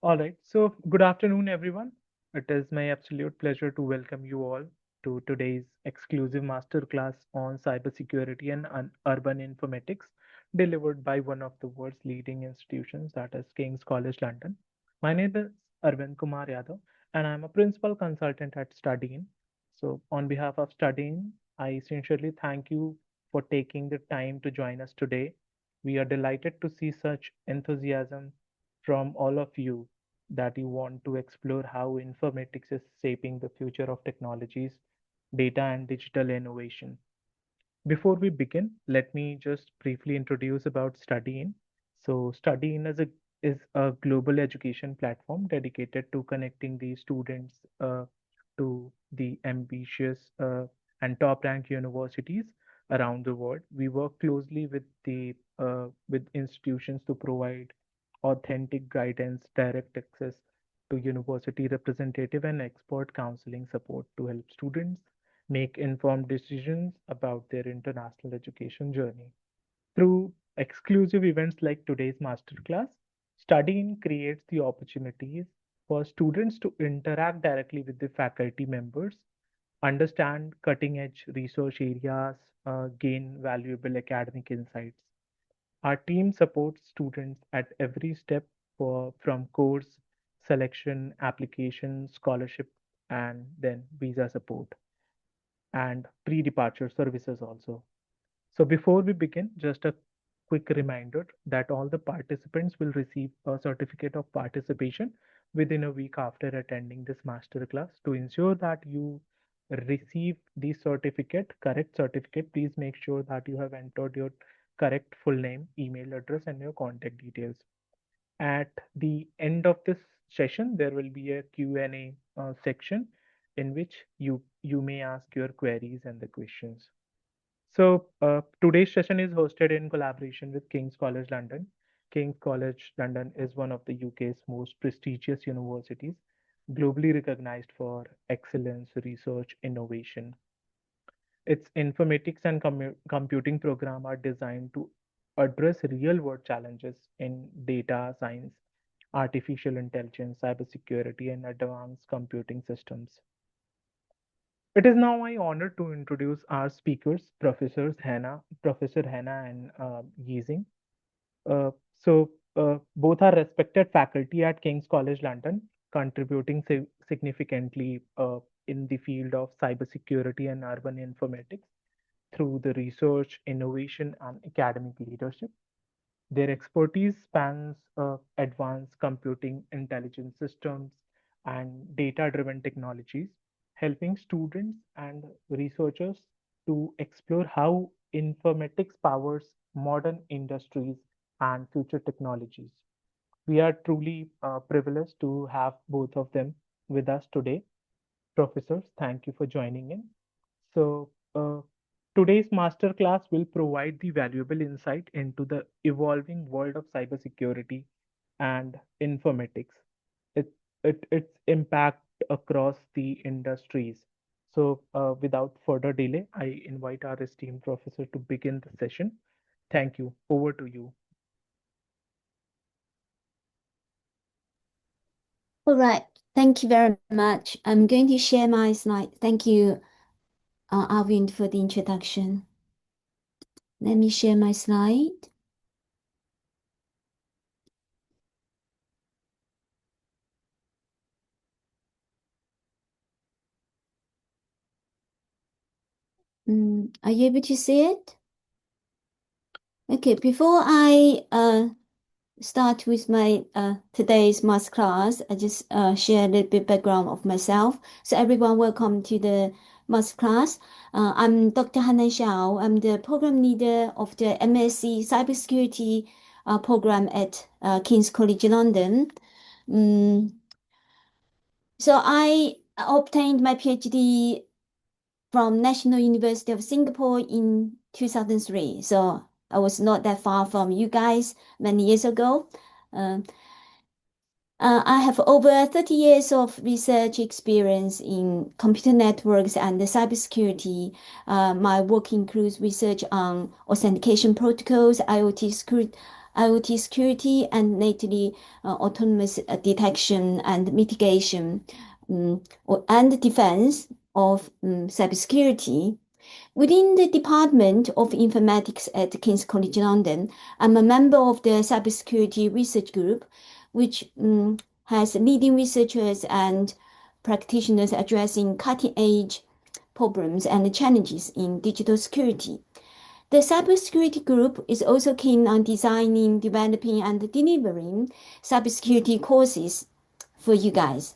All right. So, good afternoon, everyone. It is my absolute pleasure to welcome you all to today's exclusive masterclass on cybersecurity and urban informatics, delivered by one of the world's leading institutions, that is King's College London. My name is Arvind Kumar Yadav, and I'm a principal consultant at Studying. So, on behalf of Studying, I sincerely thank you for taking the time to join us today. We are delighted to see such enthusiasm from all of you that you want to explore how informatics is shaping the future of technologies, data, and digital innovation. Before we begin, let me just briefly introduce about StudyIn. So, StudyIn is a global education platform dedicated to connecting the students to the ambitious and top-ranked universities around the world. We work closely with the with institutions to provide authentic guidance, direct access to university representative, and expert counseling support to help students make informed decisions about their international education journey. Through exclusive events like today's masterclass, studying creates the opportunities for students to interact directly with the faculty members, understand cutting edge research areas, gain valuable academic insights. Our team supports students at every step from course selection, application, scholarship, and then visa support and pre-departure services also. So before we begin, just a quick reminder that all the participants will receive a certificate of participation within a week after attending this masterclass. To ensure that you receive the certificate, correct certificate, please make sure that you have entered your correct full name, email address, and your contact details. At the end of this session, there will be a Q&A section in which you may ask your queries and the questions. So today's session is hosted in collaboration with King's College London. King's College London is one of the UK's most prestigious universities, globally recognized for excellence, research, innovation. Its informatics and computing program are designed to address real-world challenges in data science, artificial intelligence, cybersecurity, and advanced computing systems. It is now my honor to introduce our speakers, Professor Hannah and Yizing. Both are respected faculty at King's College London, contributing significantly in the field of cybersecurity and urban informatics through the research, innovation, and academic leadership. Their expertise spans advanced computing intelligence systems and data-driven technologies, helping students and researchers to explore how informatics powers modern industries and future technologies. We are truly privileged to have both of them with us today. Professors, thank you for joining in. So, today's masterclass will provide the valuable insight into the evolving world of cybersecurity and informatics, it, its impact across the industries. So, without further delay, I invite our esteemed professor to begin the session. Thank you. Over to you. All right, thank you very much. I'm going to share my slide. Thank you, Arvind, for the introduction. Let me share my slide. Are you able to see it? Okay, before I start with my today's math class, I just share a little bit background of myself. So everyone, welcome to the math class. I'm Dr. Hanan Xiao. I'm the program leader of the MSc Cybersecurity program at King's College London. So I obtained my PhD from National University of Singapore in 2003. So I was not that far from you guys many years ago. Uh, I have over 30 years of research experience in computer networks and cybersecurity. My work includes research on authentication protocols, IoT IoT security, and lately autonomous detection and mitigation and defense of cybersecurity. Within the Department of Informatics at King's College London, I'm a member of the Cybersecurity Research Group, which has leading researchers and practitioners addressing cutting-edge problems and challenges in digital security. The cybersecurity group is also keen on designing, developing, and delivering cybersecurity courses for you guys.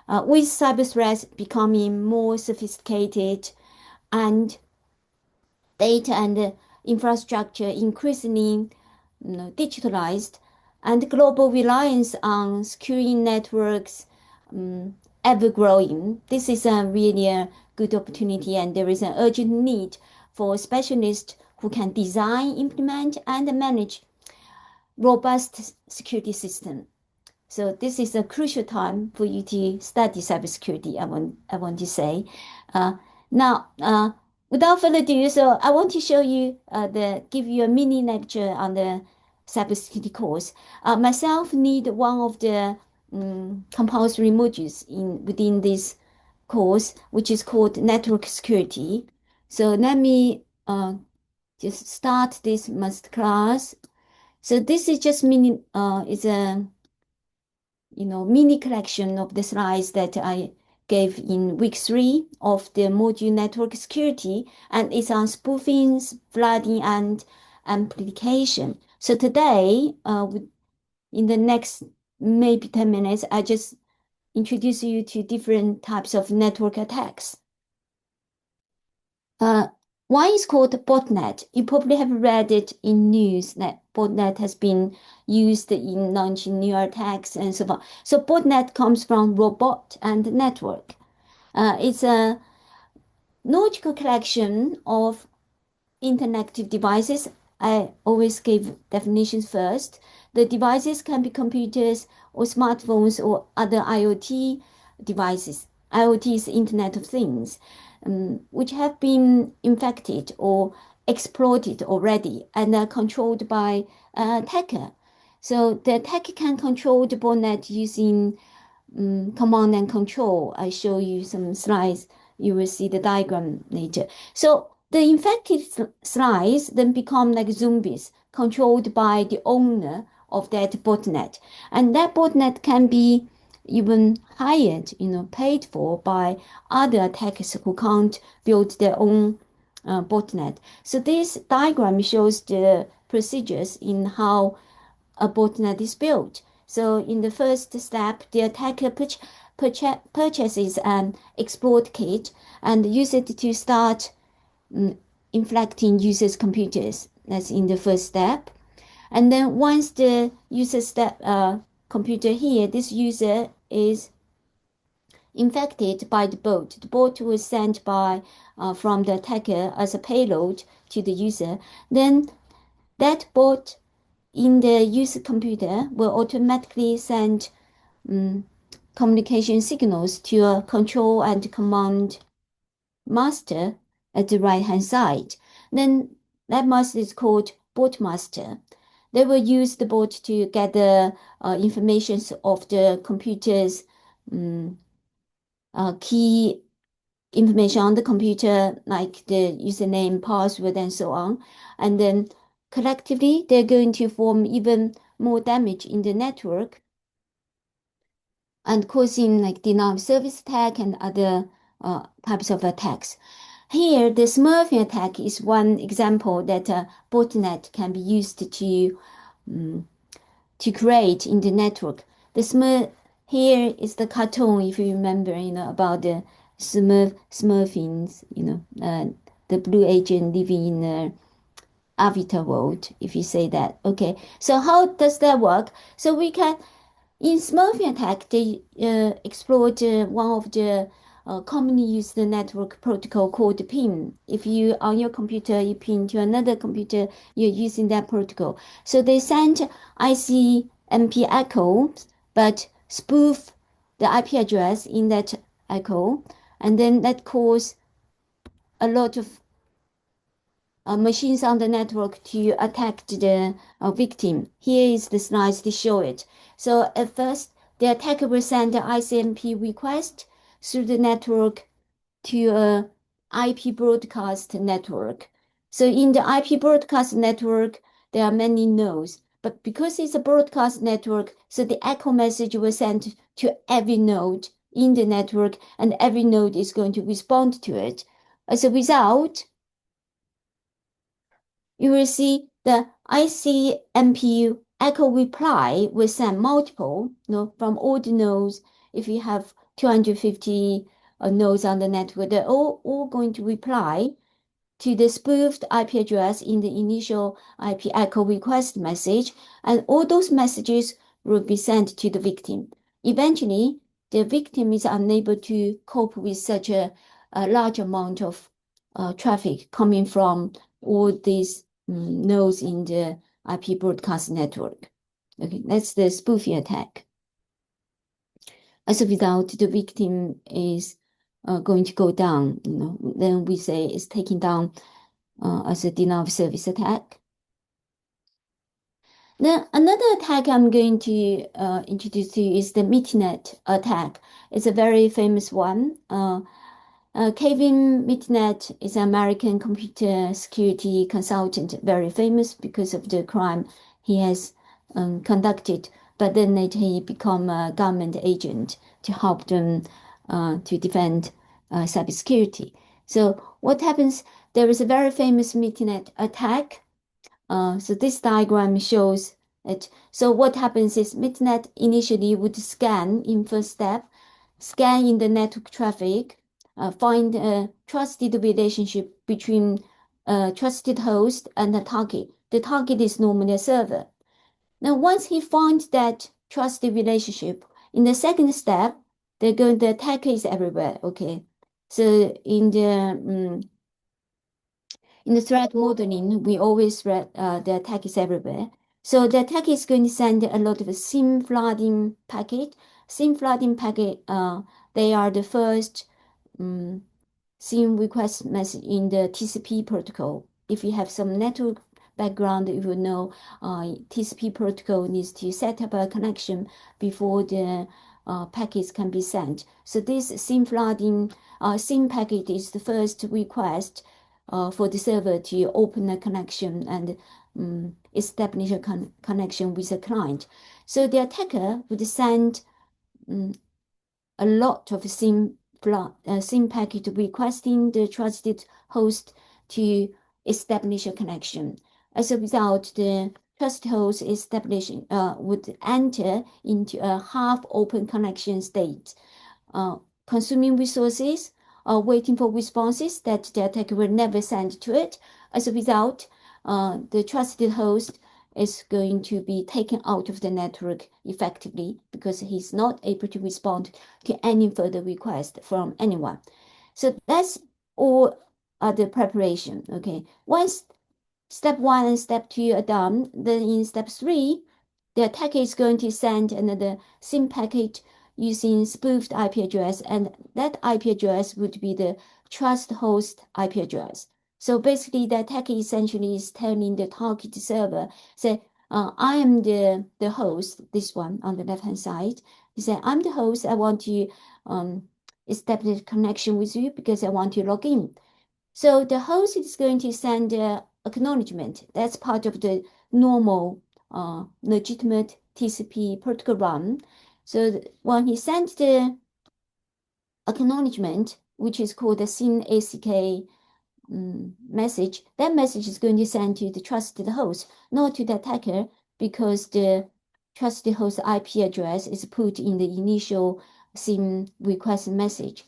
With cyber threats becoming more sophisticated and data and infrastructure increasingly digitalized, and global reliance on securing networks ever growing. This is a really a good opportunity, and there is an urgent need for specialists who can design, implement, and manage robust security systems. So this is a crucial time for you to study cybersecurity. I want to say. Uh, now, without further ado, so I want to show you give you a mini lecture on the cybersecurity course. Myself need one of the compulsory modules within this course, which is called network security. So let me just start this master class. So this is just mini. It's a mini collection of the slides that I gave in week 3 of the module network security, and it's on spoofing, flooding, and amplification. So today, in the next maybe 10 minutes, I just introduce you to different types of network attacks. Uh, One is called botnet. You probably have read it in news that botnet has been used in launching new attacks and so on. So botnet comes from robot and network. It's a logical collection of interactive devices. I always give definitions first. The devices can be computers or smartphones or other IoT devices. IoT is Internet of Things, which have been infected or exploited already and are controlled by an attacker. So the attacker can control the botnet using command and control. I show you some slides. You will see the diagram later. So the infected slides then become like zombies controlled by the owner of that botnet. And that botnet can be even hired, paid for by other attackers who can't build their own botnet. So this diagram shows the procedures in how a botnet is built. So in the first step, the attacker purchases an exploit kit and uses it to start infecting users' computers. That's in the first step. And then once the user's computer here, this user is infected by the bot. The bot was sent from the attacker as a payload to the user. Then that bot in the user computer will automatically send communication signals to a control and command master at the right hand side. Then that master is called bot master. They will use the bot to gather information of the computer's key information on the computer, like the username, password, and so on. And then collectively, they're going to form even more damage in the network and causing like denial of service attack and other types of attacks. Here, the smurfing attack is one example that a botnet can be used to create in the network. The smurf here is the cartoon, if you remember, about the smurfings, the blue agent living in a avatar world, if you say that. Okay, so how does that work? So we can in smurfing attack, they exploit one of the commonly used network protocol called PIN. If you on your computer you pin to another computer, you're using that protocol. So they send ICMP echoes, but spoof the IP address in that echo, and then that cause a lot of machines on the network to attack the victim. Here is the slides to show it. So at first, the attacker will send the ICMP request through the network to a IP broadcast network. So in the IP broadcast network, there are many nodes. But because it's a broadcast network, so the echo message was sent to every node in the network, and every node is going to respond to it. As a result, you will see the ICMP echo reply will send multiple, from all the nodes. If you have 250 nodes on the network, they're all going to reply to the spoofed IP address in the initial IP echo request message, and all those messages will be sent to the victim. Eventually, the victim is unable to cope with such a large amount of traffic coming from all these nodes in the IP broadcast network. Okay, that's the spoofing attack. As a result, the victim is going to go down. Then we say it's taken down as a denial of service attack. Then another attack I'm going to introduce to you is the Mitnet attack. It's a very famous one. Kevin Mitnick is an American computer security consultant, very famous because of the crime he has conducted. But then later he became a government agent to help them to defend cybersecurity. So what happens? There is a very famous Mitnick attack. So this diagram shows it. So what happens is Mitnick initially would scan in first step, scan in the network traffic, find a trusted relationship between a trusted host and the target. The target is normally a server. Now, once he finds that trusted relationship, in the second step, the attacker is everywhere. Okay, so in the threat modeling, we always read the attack is everywhere. So the attack is going to send a lot of SIM flooding packet. SIM flooding packet, they are the first SIM request message in the TCP protocol. If you have some network background, you will know TCP protocol needs to set up a connection before the packets can be sent. So this SIM flooding SIM packet is the first request for the server to open a connection and establish a connection with a client. So the attacker would send a lot of SIM packet requesting the trusted host to establish a connection. As a result, the trusted host establishing would enter into a half-open connection state, consuming resources, waiting for responses that the attacker will never send to it. As a result, the trusted host is going to be taken out of the network effectively because he's not able to respond to any further request from anyone. So that's all the preparation. Okay, once step 1 and step 2 are done, then in step 3, the attacker is going to send another SIM packet using spoofed IP address, and that IP address would be the trust host IP address. So basically, the attacker essentially is telling the target server, say, I am the host, this one on the left-hand side. He said, I'm the host. I want to establish a connection with you because I want to log in. So the host is going to send acknowledgement. That's part of the normal legitimate TCP protocol run. So when he sends the acknowledgement, which is called the SYN ACK message, that message is going to send to the trusted host, not to the attacker, because the trusted host IP address is put in the initial SYN request message.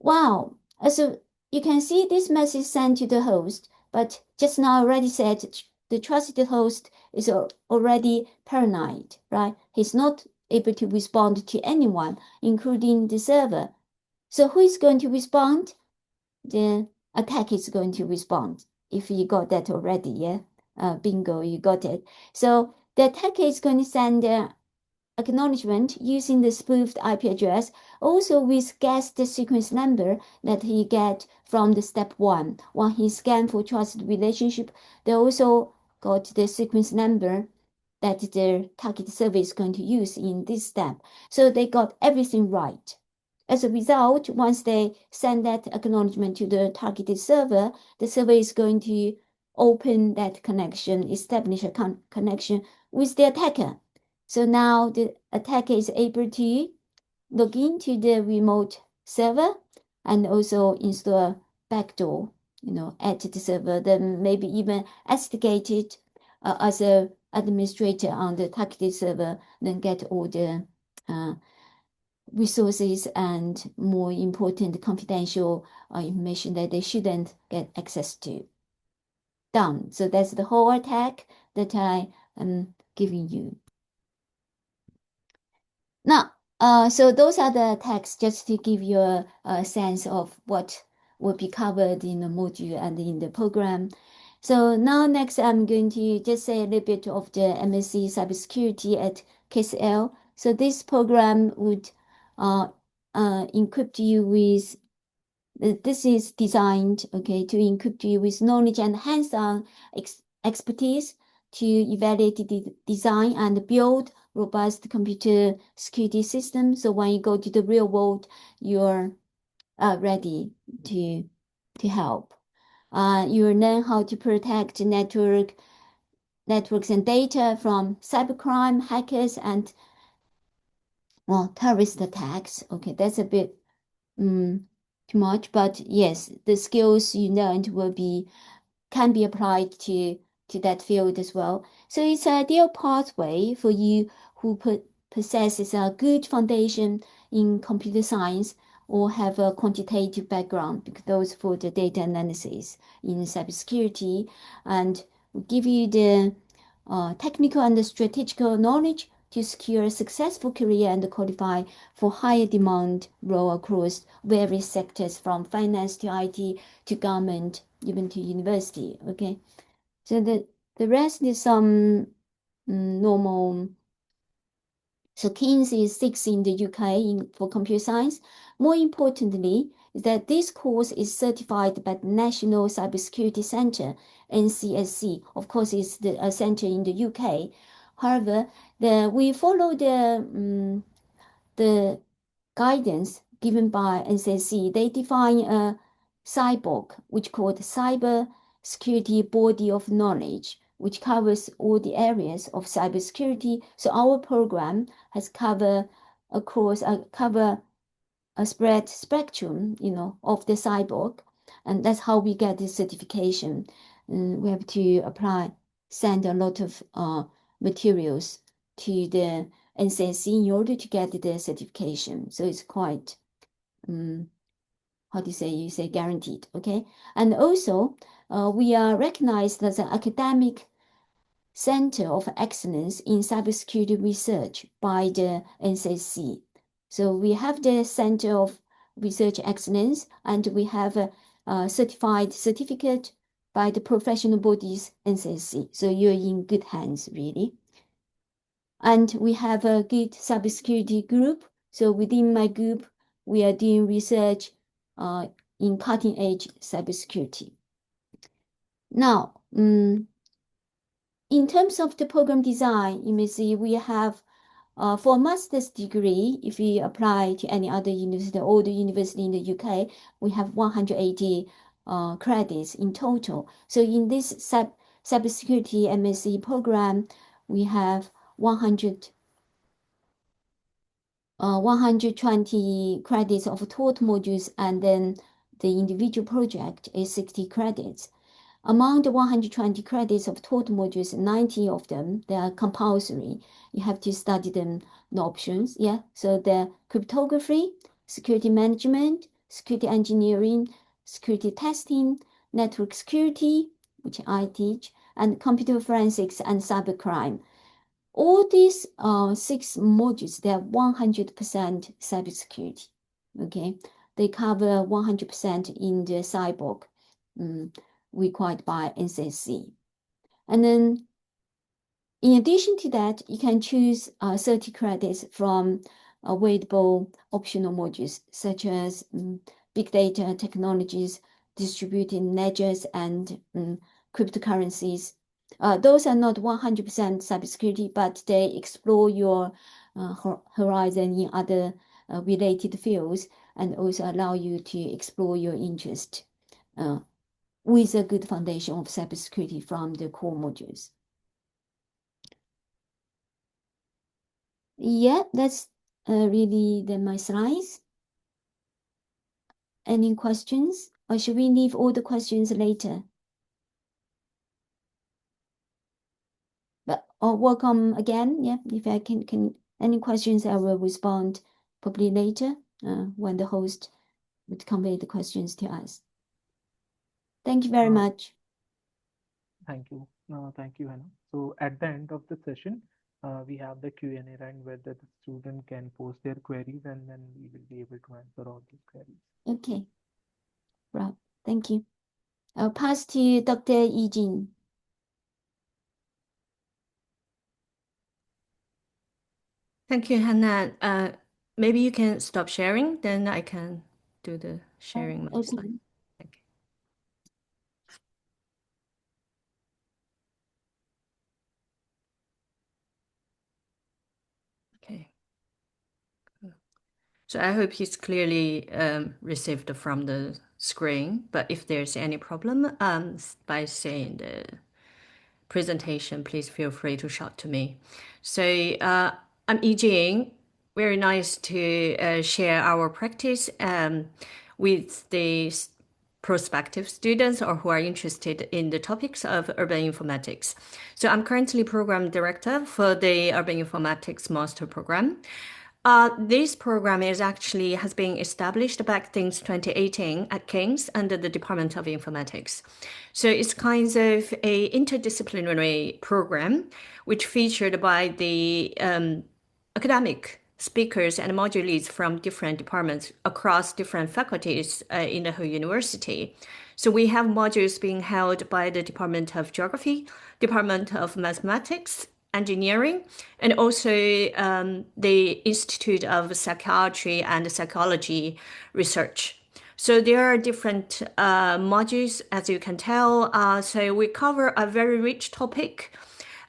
Wow. So you can see this message sent to the host, but just now I already said the trusted host is already paranoid, right? He's not able to respond to anyone, including the server. So who is going to respond? The attacker is going to respond. If you got that already, yeah? Bingo, you got it. So the attacker is going to send acknowledgement using the spoofed IP address, also with guessed sequence number that he get from the step 1. When he scanned for trusted relationship, they also got the sequence number that the target server is going to use in this step. So they got everything right. As a result, once they send that acknowledgement to the targeted server, the server is going to open that connection, establish a connection with the attacker. So now the attacker is able to log into the remote server and also install backdoor, at the server, then maybe even instigate it as a administrator on the targeted server, then get all the resources and more important confidential information that they shouldn't get access to. Done. So that's the whole attack that I am giving you. Now, so those are the attacks just to give you a sense of what will be covered in the module and in the program. So now next I'm going to just say a little bit of the MSc Cybersecurity at KCL. So this program would equip you with, this is designed, okay, to equip you with knowledge and hands-on expertise to evaluate the design and build robust computer security systems. So when you go to the real world, you're ready to help. You learn how to protect networks and data from cybercrime, hackers, and terrorist attacks. Okay, that's a bit too much, but yes, the skills you learned can be applied to that field as well. So it's an ideal pathway for you who possesses a good foundation in computer science or have a quantitative background, because those for the data analysis in cybersecurity, and will give you the technical and strategical knowledge to secure a successful career and qualify for higher demand role across various sectors from finance to IT to government, even to university. Okay, so the rest is some normal. So King's is 6 in the UK for computer science. More importantly, is that this course is certified by the National Cybersecurity Center, NCSC. Of course, it's a center in the UK. However, we follow the guidance given by NCSC. They define a cyborg, which called Cyber Security Body of Knowledge, which covers all the areas of cybersecurity. So our program has cover a spread spectrum, of the cyborg, and that's how we get this certification. We have to send a lot of materials to the NCSC in order to get the certification. So it's quite, how do you say? You say guaranteed, okay? And also, we are recognized as an academic Center of Excellence in Cybersecurity Research by the NCSC. So we have the Center of Research Excellence, and we have a certified certificate by the professional bodies NCSC. So you're in good hands, really. And we have a good cybersecurity group. So within my group, we are doing research in cutting-edge cybersecurity. Now, in terms of the program design, you may see we have, for a master's degree, if we apply to any other university or the university in the UK, we have 180 credits in total. So in this cybersecurity MSc program, we have 120 credits of taught modules, and then the individual project is 60 credits. Among the 120 credits of taught modules, 90 of them, they are compulsory. You have to study them, no options, yeah? So the cryptography, security management, security engineering, security testing, network security, which I teach, and computer forensics and cybercrime. All these 6 modules, they are 100% cybersecurity, okay? They cover 100% in the cyborg required by NCSC. And then In addition to that, you can choose 30 credits from available optional modules such as big data technologies, distributed ledgers, and cryptocurrencies. Those are not 100% cybersecurity, but they explore your horizon in other related fields and also allow you to explore your interest with a good foundation of cybersecurity from the core modules. Yeah, that's really my slides. Any questions? Or should we leave all the questions later? But welcome again. Yeah, if I can any questions, I will respond probably later when the host would convey the questions to us. Thank you very Uh, much. Thank you. Thank you, Hannah. So at the end of the session, we have the Q&A round where the student can post their queries and then we will be able to answer all these queries. Okay, right. Thank you. I'll pass to Dr. Yi Jin. Thank you, Hannah. Maybe you can stop sharing, then I can do the sharing my Okay. slide. Okay. So I hope it's clearly received from the screen, but if there's any problem by saying the presentation, please feel free to shout to me. So I'm Yi Jing. Very nice to share our practice with the prospective students or who are interested in the topics of urban informatics. So I'm currently program director for the Urban Informatics Master Program. This program has been established back since 2018 at King's under the Department of Informatics. So it's kind of a interdisciplinary program which featured by the academic speakers and module leads from different departments across different faculties in the whole university. So we have modules being held by the Department of Geography, Department of Mathematics, Engineering, and also the Institute of Psychiatry and Psychology Research. So there are different modules, as you can tell. So we cover a very rich topic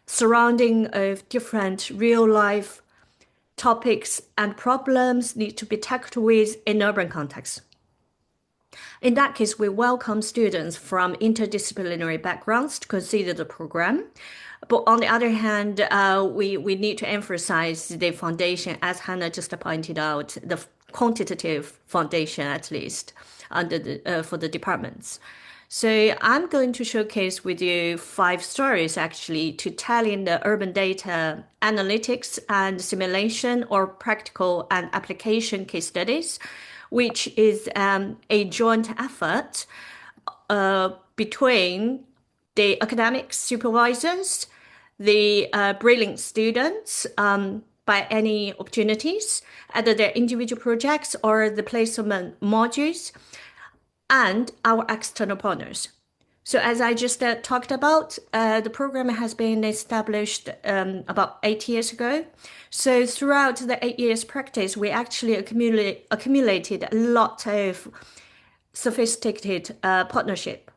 surrounding of different real life topics and problems need to be tackled with in urban context. In that case, we welcome students from interdisciplinary backgrounds to consider the program. But on the other hand, we need to emphasize the foundation, as Hannah just pointed out, the quantitative foundation at least under for the departments. So I'm going to showcase with you 5 stories actually to tell in the urban data analytics and simulation or practical and application case studies, which is a joint effort between the academic supervisors, the brilliant students by any opportunities, either their individual projects or the placement modules, and our external partners. So as I just talked about, the program has been established about 8 years ago. So throughout the 8 years practice, we actually accumulated a lot of sophisticated partnership.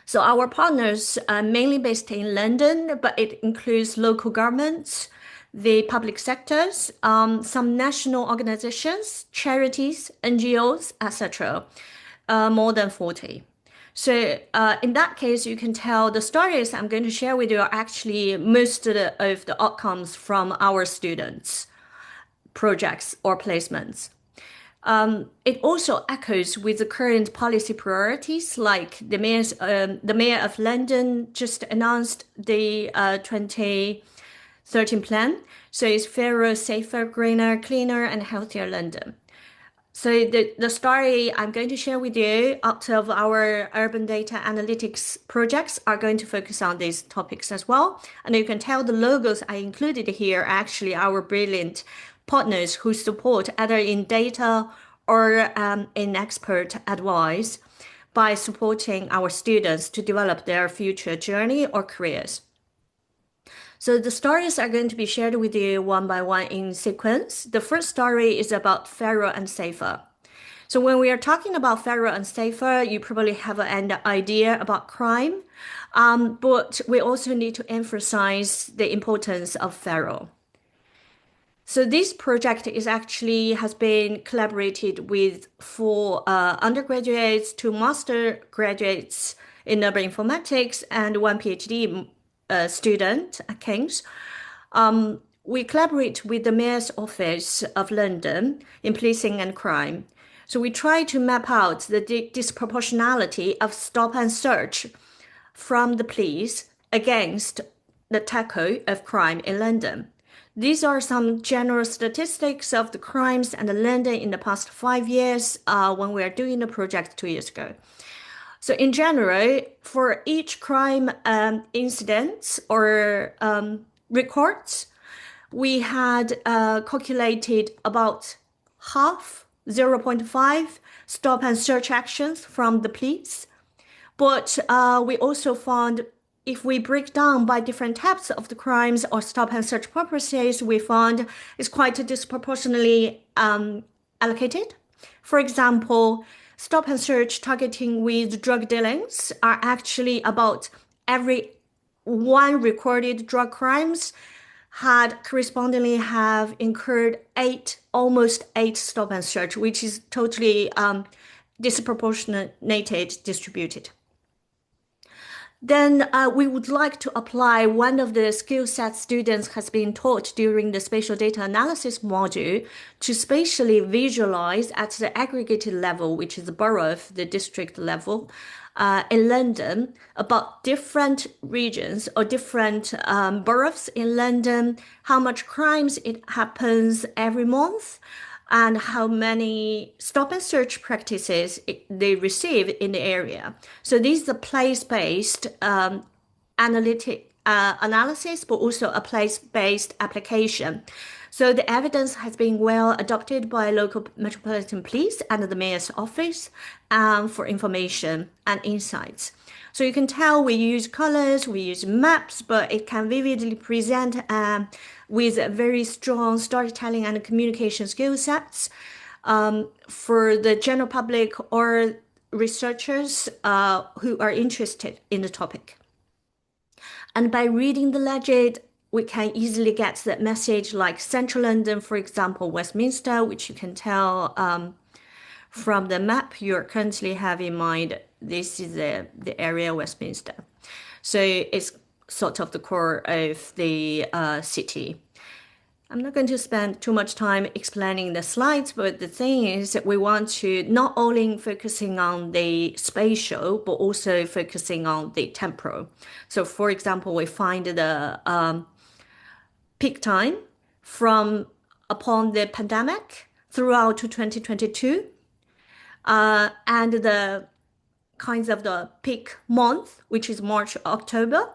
So our partners are mainly based in London, but it includes local governments, the public sectors, some national organizations, charities, NGOs, etc. More than 40. So in that case, you can tell the stories I'm going to share with you are actually most of the outcomes from our students' projects or placements. It also echoes with the current policy priorities, like the Mayor of London just announced the 2013 plan. So it's fairer, safer, greener, cleaner, and healthier London. So the story I'm going to share with you out of our urban data analytics projects are going to focus on these topics as well. And you can tell the logos I included here are actually our brilliant partners who support either in data or in expert advice by supporting our students to develop their future journey or careers. So the stories are going to be shared with you one by one in sequence. The first story is about fairer and safer. So when we are talking about fairer and safer, you probably have an idea about crime, but we also need to emphasize the importance of fairer. So this project is actually has been collaborated with 4 undergraduates, 2 master graduates in urban informatics, and 1 PhD student at King's. We collaborate with the Mayor's Office of London in policing and crime. So we try to map out the disproportionality of stop and search from the police against the tackle of crime in London. These are some general statistics of the crimes in London in the past 5 years when we are doing the project 2 years ago. So in general, for each crime incident or records, we had calculated about half, 0.5 stop and search actions from the police. But we also found if we break down by different types of the crimes or stop and search purposes, we found it's quite disproportionately allocated. For example, stop and search targeting with drug dealings are actually about every 1 recorded drug crimes had correspondingly have incurred almost 8 stop and search, which is totally disproportionate distributed. Then we would like to apply one of the skill sets students has been taught during the spatial data analysis module to spatially visualize at the aggregated level, which is the borough, the district level, in London, about different regions or different boroughs in London, how much crimes it happens every month, and how many stop and search practices they receive in the area. So this is a place-based analysis, but also a place-based application. So the evidence has been well adopted by local metropolitan police and the mayor's office for information and insights. So you can tell we use colors, we use maps, but it can vividly present with very strong storytelling and communication skill sets for the general public or researchers who are interested in the topic. And by reading the legend, we can easily get that message like Central London, for example, Westminster, which you can tell from the map you currently have in mind. This is the area Westminster. So it's sort of the core of the city. I'm not going to spend too much time explaining the slides, but the thing is that we want to not only focusing on the spatial, but also focusing on the temporal. So for example, we find the peak time from upon the pandemic throughout to 2022, and the kinds of the peak month, which is March, October,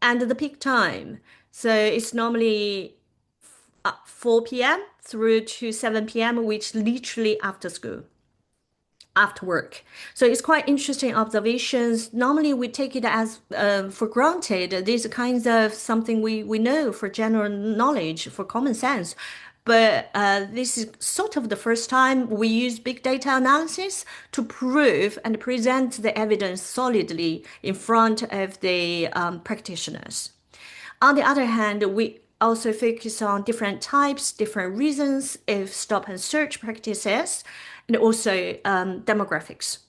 and the peak time. So it's normally 4 p.m. through to 7 p.m., which literally after school, after work. So it's quite interesting observations. Normally we take it as for granted. These kinds of something we know for general knowledge, for common sense. But this is sort of the first time we use big data analysis to prove and present the evidence solidly in front of the practitioners. On the other hand, we also focus on different types, different reasons of stop and search practices, and also demographics.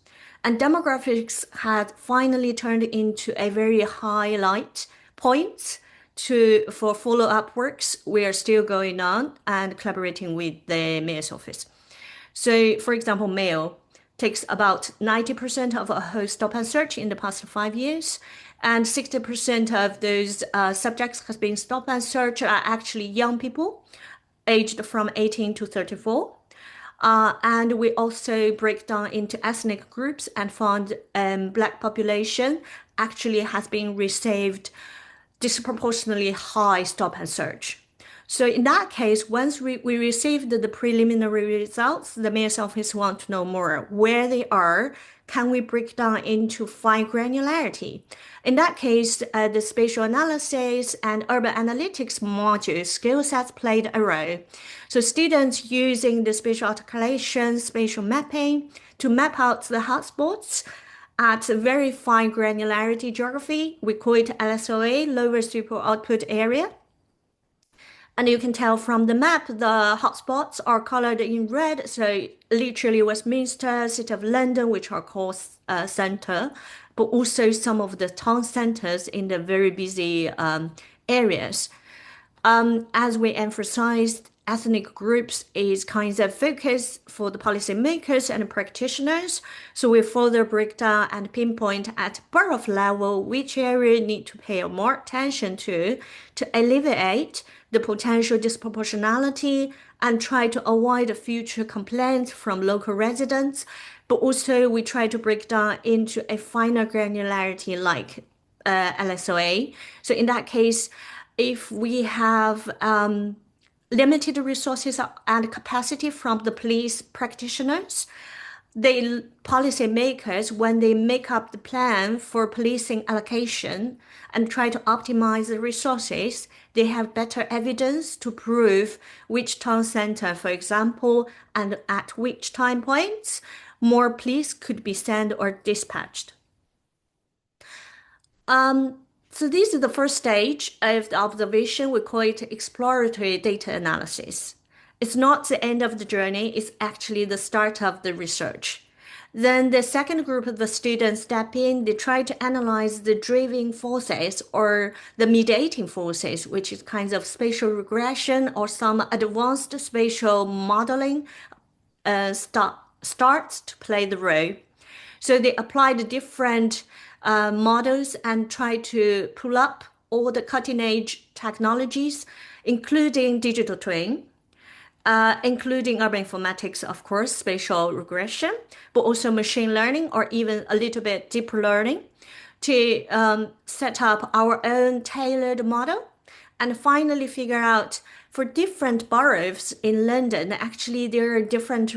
And demographics had finally turned into a very highlight point for follow-up works. We are still going on and collaborating with the mayor's office. So, for example, mail takes about 90% of a whole stop and search in the past 5 years, and 60% of those subjects has been stop and search are actually young people aged from 18 to 34. And we also break down into ethnic groups and found Black population actually has been received disproportionately high stop and search. So in that case, once we received the preliminary results, the mayor's office want to know more where they are. Can we break down into fine granularity? In that case, the spatial analysis and urban analytics module skill sets played a role. So students using the spatial articulation, spatial mapping to map out the hotspots at very fine granularity geography. We call it LSOA, lower super output area. And you can tell from the map, the hotspots are colored in red. So literally Westminster, City of London, which are called center, but also some of the town centers in the very busy areas. As we emphasized, ethnic groups is kind of focus for the policymakers and practitioners. So we further break down and pinpoint at borough level which area need to pay more attention to alleviate the potential disproportionality and try to avoid future complaints from local residents. But also we try to break down into a finer granularity like LSOA. So in that case, if we have limited resources and capacity from the police practitioners, the policymakers, when they make up the plan for policing allocation and try to optimize the resources, they have better evidence to prove which town center, for example, and at which time points, more police could be sent or dispatched. So this is the first stage of the observation. We call it exploratory data analysis. It's not the end of the journey, it's actually the start of the research. Then the second group of the students step in, they try to analyze the driving forces or the mediating forces, which is kinds of spatial regression or some advanced spatial modeling starts to play the role. So they applied different models and try to pull up all the cutting edge technologies, including digital twin, including urban informatics, of course, spatial regression, but also machine learning or even a little bit deep learning to set up our own tailored model and finally figure out for different boroughs in London, actually there are different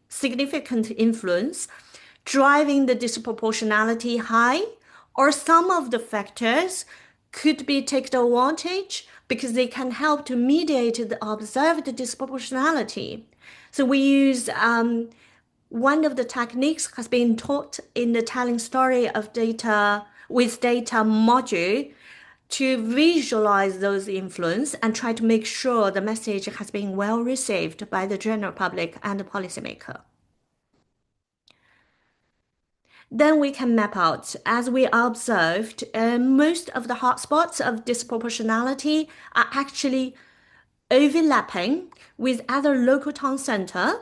significant influence driving the disproportionality high, or some of the factors could be taken advantage because they can help to mediate the observed disproportionality. So we use one of the techniques has been taught in the telling story of data with data module to visualize those influence and try to make sure the message has been well received by the general public and the policymaker. Then we can map out, as we observed, most of the hotspots of disproportionality are actually overlapping with other local town center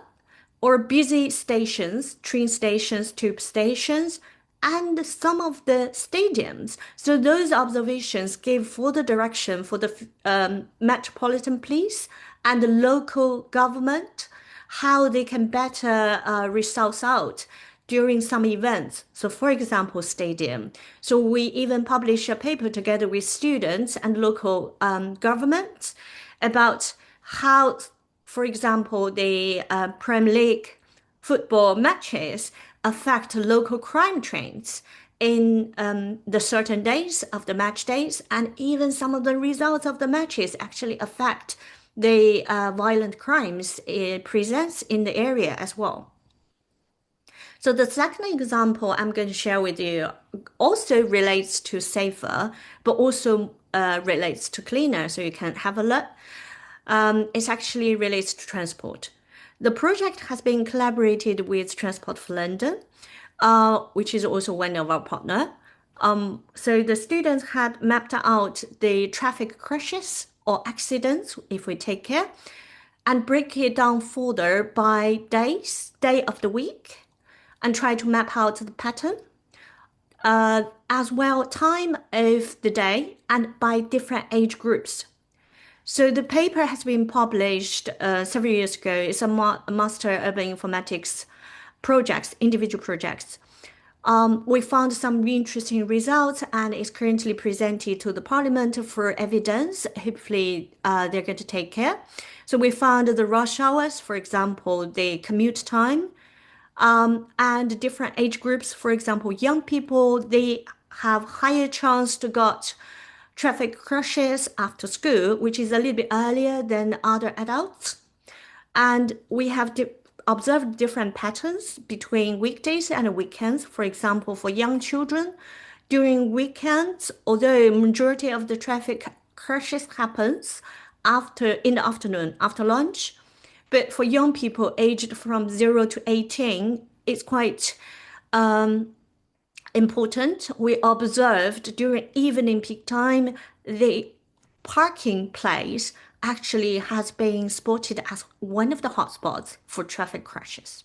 or busy stations, train stations, tube stations, and some of the stadiums. So those observations gave further direction for the metropolitan police and the local government, how they can better resource out during some events. So for example, stadium. So we even published a paper together with students and local governments about how, for example, the Premier League football matches affect local crime trends in the certain days of the match days, and even some of the results of the matches actually affect the violent crimes presence in the area as well. So the second example I'm going to share with you also relates to safer, but also relates to cleaner, so you can have a look. It actually relates to transport. The project has been collaborated with Transport for London, which is also one of our partner. So the students had mapped out the traffic crashes or accidents, if we take care, and break it down further by days, day of the week, and try to map out the pattern, as well time of the day and by different age groups. So the paper has been published several years ago. It's a Master Urban Informatics projects, individual projects. We found some interesting results, and it's currently presented to the Parliament for evidence. Hopefully, they're going to take care. So we found the rush hours, for example, the commute time, and different age groups. For example, young people, they have higher chance to got traffic crashes after school, which is a little bit earlier than other adults. And we have observed different patterns between weekdays and weekends. For example, for young children, during weekends, although majority of the traffic crashes happens in the afternoon after lunch, but for young people aged from 0 to 18, it's quite important. We observed during evening peak time, the parking place actually has been spotted as one of the hotspots for traffic crashes.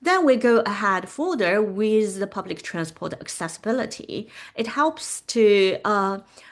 Then we go ahead further with the public transport accessibility. It helps to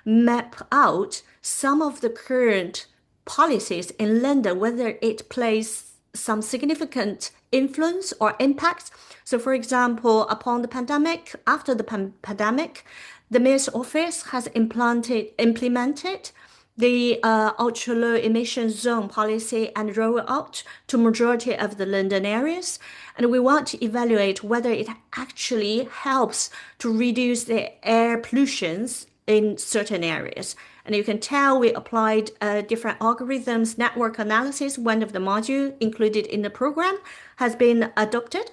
map out some of the current policies in London, whether it plays some significant influence or impact. So, for example, upon the pandemic, after the pandemic, the Mayor's Office has implemented the ultra low emission zone policy and roll out to majority of the London areas. And we want to evaluate whether it actually helps to reduce the air pollutions in certain areas. And you can tell we applied different algorithms, network analysis. One of the modules included in the program has been adopted.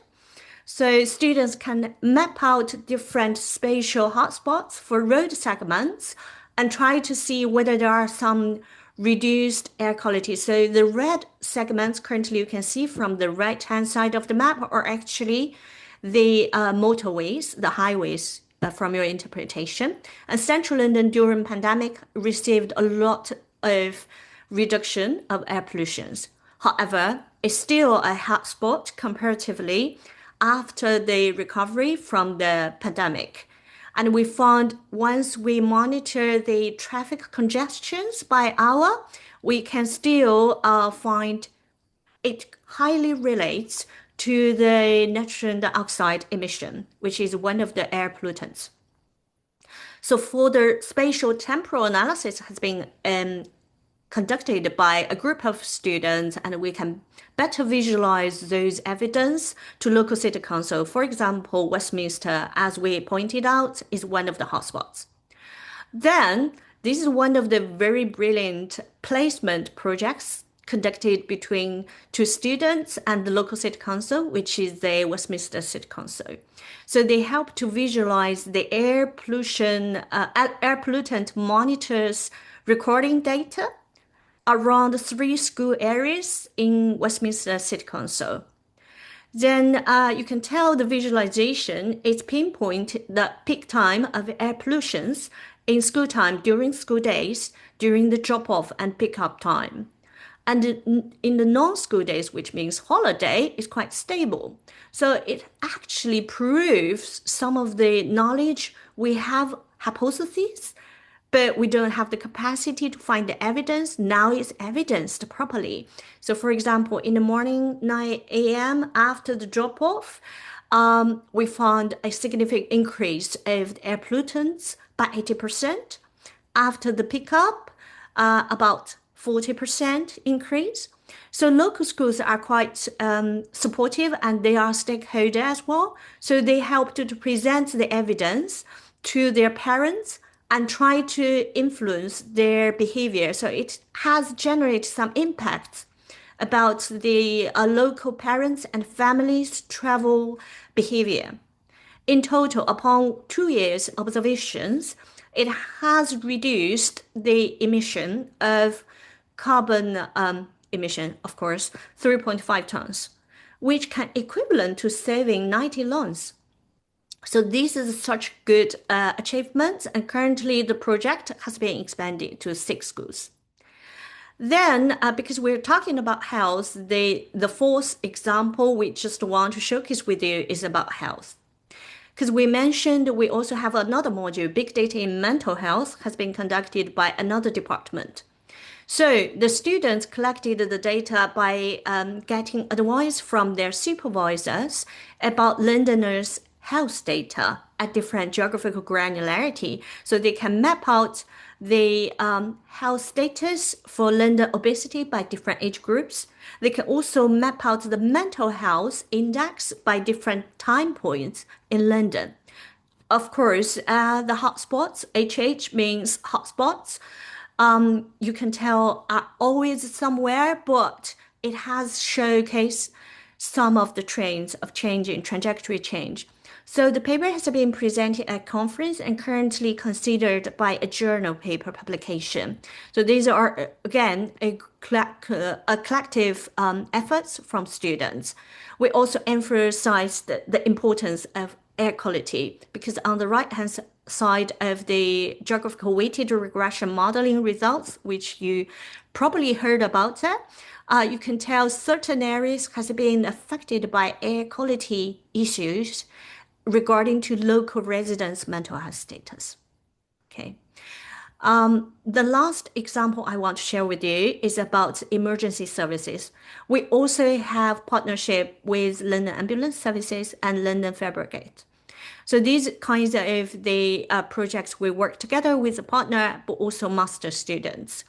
So students can map out different spatial hotspots for road segments and try to see whether there are some reduced air quality. So the red segments currently you can see from the right-hand side of the map are actually the motorways, the highways from your interpretation. And Central London during pandemic received a lot of reduction of air pollutions. However, it's still a hotspot comparatively after the recovery from the pandemic. And we found once we monitor the traffic congestions by hour, we can still find it highly relates to the nitrogen dioxide emission, which is one of the air pollutants. So further spatial temporal analysis has been conducted by a group of students, and we can better visualize those evidence to local city council. For example, Westminster, as we pointed out, is one of the hotspots. Then, this is one of the very brilliant placement projects conducted between two students and the local city council, which is the Westminster City Council. So they help to visualize the air pollutant monitors recording data around 3 school areas in Westminster City Council. Then you can tell the visualization is pinpoint the peak time of air pollutions in school time during school days, during the drop-off and pick-up time. And in the non-school days, which means holiday, is quite stable. So it actually proves some of the knowledge we have hypotheses, but we don't have the capacity to find the evidence. Now it's evidenced properly. So for example, in the morning, 9 a.m. after the drop-off, we found a significant increase of air pollutants by 80%. After the pickup, about 40% increase. So local schools are quite supportive, and they are stakeholders as well. So they help to present the evidence to their parents and try to influence their behavior. So it has generated some impact about the local parents and families' travel behavior. In total, upon 2 years observations, it has reduced the emission of carbon emission, of course, 3.5 tons, which can equivalent to saving 90 loans. So this is such good achievements, and currently the project has been expanded to 6 schools. Then, because we're talking about health, the fourth example we just want to showcase with you is about health. Because we mentioned we also have another module, Big Data in Mental Health, has been conducted by another department. So the students collected the data by getting advice from their supervisors about Londoners' health data at different geographical granularity. So they can map out the health status for London obesity by different age groups. They can also map out the mental health index by different time points in London. Of course, the hotspots, HH means hotspots. You can tell are always somewhere, but it has showcased some of the trends of change in trajectory change. So the paper has been presented at conference and currently considered by a journal paper publication. So these are again a collective efforts from students. We also emphasize the importance of air quality because on the right hand side of the geographical weighted regression modeling results, which you probably heard about that, you can tell certain areas has been affected by air quality issues regarding to local residents' mental health status. Okay. The last example I want to share with you is about emergency services. We also have partnership with London Ambulance Services and London Fire Brigade. So these kinds of the projects we work together with a partner, but also master students.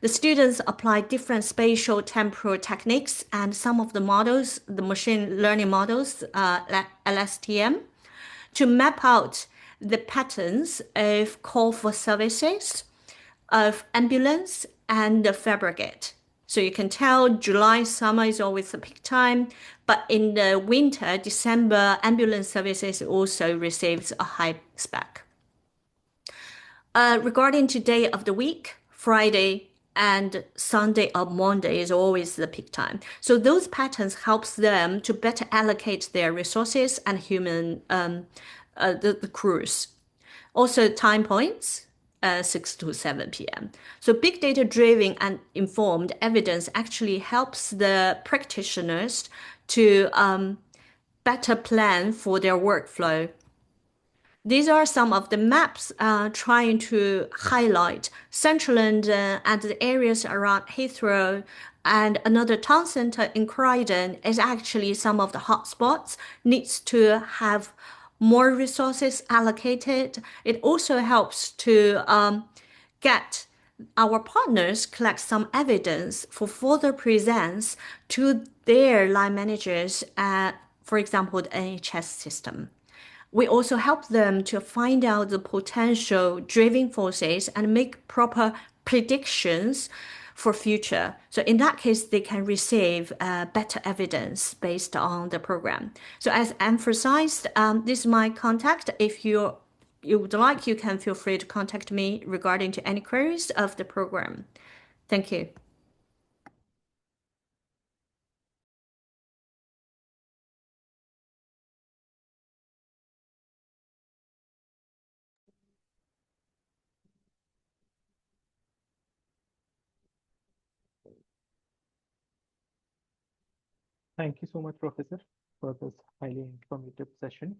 The students apply different spatial temporal techniques and some of the models, the machine learning models, LSTM, to map out the patterns of call for services of ambulance and the fire brigade. So you can tell July, summer is always the peak time, but in the winter, December, ambulance services also receives a high spec. Regarding to day of the week, Friday and Sunday or Monday is always the peak time. So those patterns helps them to better allocate their resources and human the crews. Also time points, 6 to 7 p.m. So big data driven and informed evidence actually helps the practitioners to better plan for their workflow. These are some of the maps trying to highlight Central London and the areas around Heathrow, and another town center in Croydon is actually some of the hotspots needs to have more resources allocated. It also helps to get our partners collect some evidence for further presence to their line managers at, for example, the NHS system. We also help them to find out the potential driving forces and make proper predictions for future. So in that case, they can receive better evidence based on the program. So as emphasized, this is my contact. If you would like, you can feel free to contact me regarding to any queries of the program. Thank you. Thank you so much, Professor, for this highly informative session.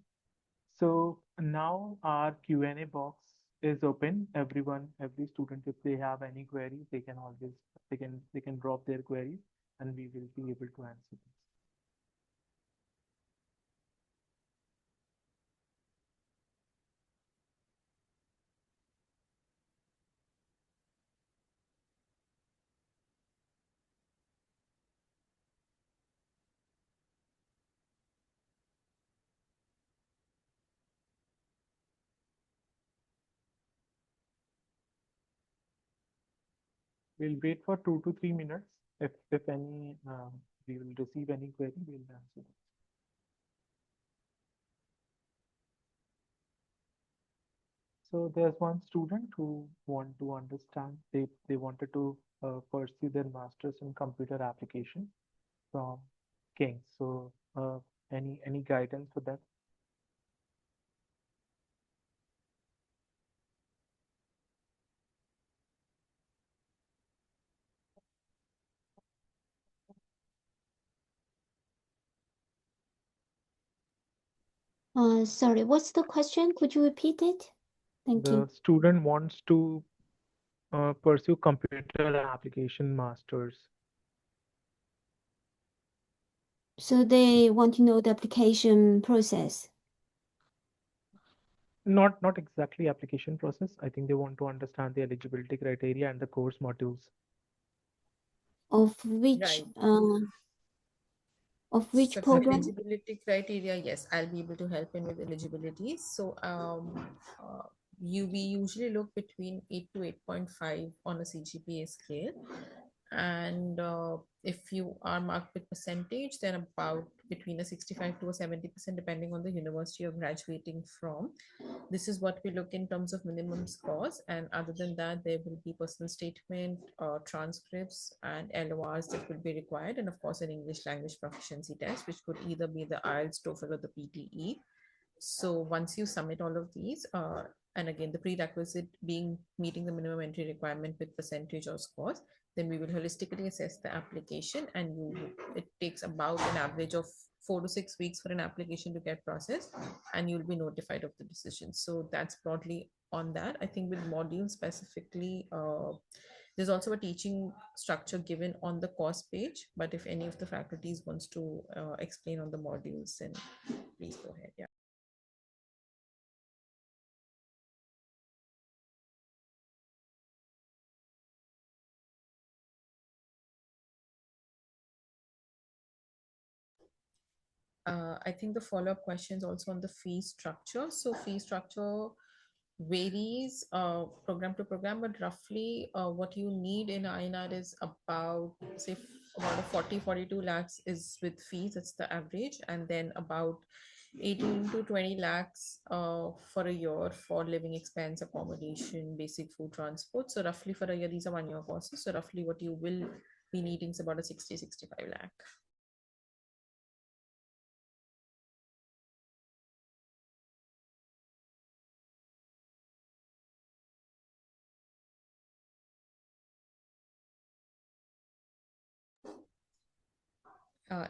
So now our Q&A box is open. Everyone, every student, if they have any queries, they can always they can drop their queries, and we will be able to answer them. We'll wait for 2 to 3 minutes. If any we will receive any query, we'll answer them. So there's one student who want to understand. They wanted to pursue their masters in computer application from King. So any guidance for that? Sorry, what's the question? Could you repeat it? Thank The you. student wants to pursue computer application masters. So they want to know the application process. Not exactly application process. I think they want to understand the eligibility criteria and the course modules. Of which Right. of which So program? eligibility criteria, yes, I'll be able to help in with eligibility. So we usually look between 8 to 8.5 on a CGPA scale. And if you are marked with percentage, then about between a 65 to a 70%, depending on the university you're graduating from. This is what we look in terms of minimum scores, and other than that there will be personal statement, transcripts and LORs that will be required, and of course an English language proficiency test, which could either be the IELTS, TOEFL or the PTE. So once you submit all of these, and again the prerequisite being meeting the minimum entry requirement with percentage or scores, then we will holistically assess the application, and it takes about an average of 4 to 6 weeks for an application to get processed, and you'll be notified of the decision. So that's broadly on that. I think with modules specifically, there's also a teaching structure given on the course page, but if any of the faculties wants to explain on the modules, then please go ahead. Yeah. I think the follow-up questions also on the fee structure. So fee structure varies program to program, but roughly what you need in INR is about, say, about a 42 lakhs is with fees. That's the average. And then about 18 to 20 lakhs for a year for living expense, accommodation, basic food, transport. So roughly for a year, these are 1 year courses. So roughly what you will be needing is about a 65 lakh.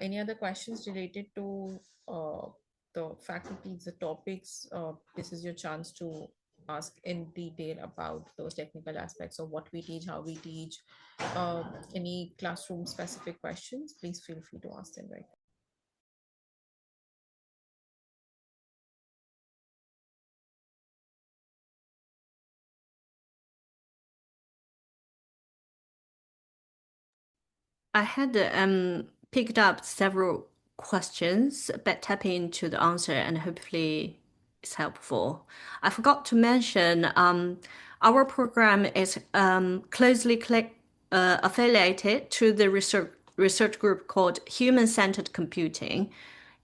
Any other questions related to the faculties, the topics? This is your chance to ask in detail about those technical aspects of what we teach, how we teach. Any classroom specific questions, please feel free to ask them right now. I had picked up several questions, but tapping into the answer and hopefully it's helpful. I forgot to mention our program is closely affiliated to the research group called Human-Centered Computing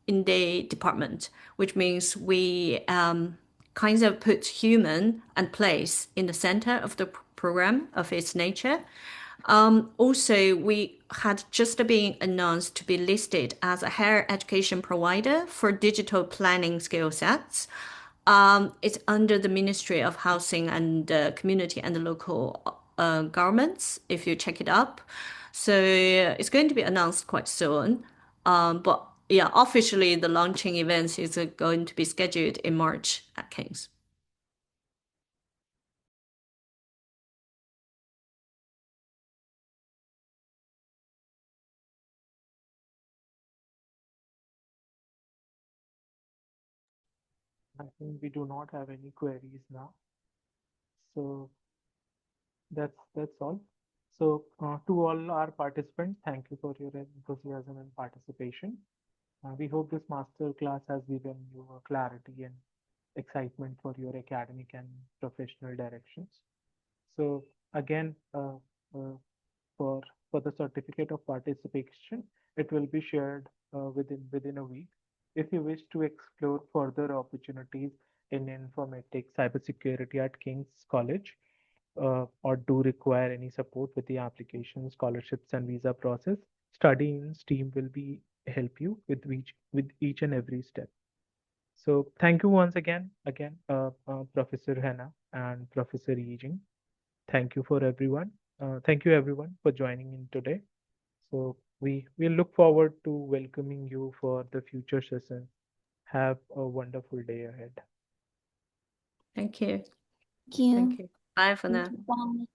in the department, which means we kind of put human and place in the center of the program of its nature. Also, we had just been announced to be listed as a higher education provider for digital planning skill sets. It's under the Ministry of Housing and Community and Local Governments, if you check it up. So it's going to be announced quite soon. But yeah, officially the launching event is going to be scheduled in March at King's. I think we do not have any queries now. So that's all. So to all our participants, thank you for your enthusiasm and participation. We hope this master class has given you a clarity and excitement for your academic and professional directions. So again, for for the certificate of participation, it will be shared within a week. If you wish to explore further opportunities in informatics, cybersecurity at King's College, or do require any support with the application, scholarships, and visa process, study in STEAM will be help you with each and every step. So thank you once again, Professor Hannah and Professor Yijing. Thank you for everyone. Thank you everyone for joining in today. So we look forward to welcoming you for the future session. Have a wonderful day ahead. Thank you. Thank you. Thank you. Bye for now. Bye.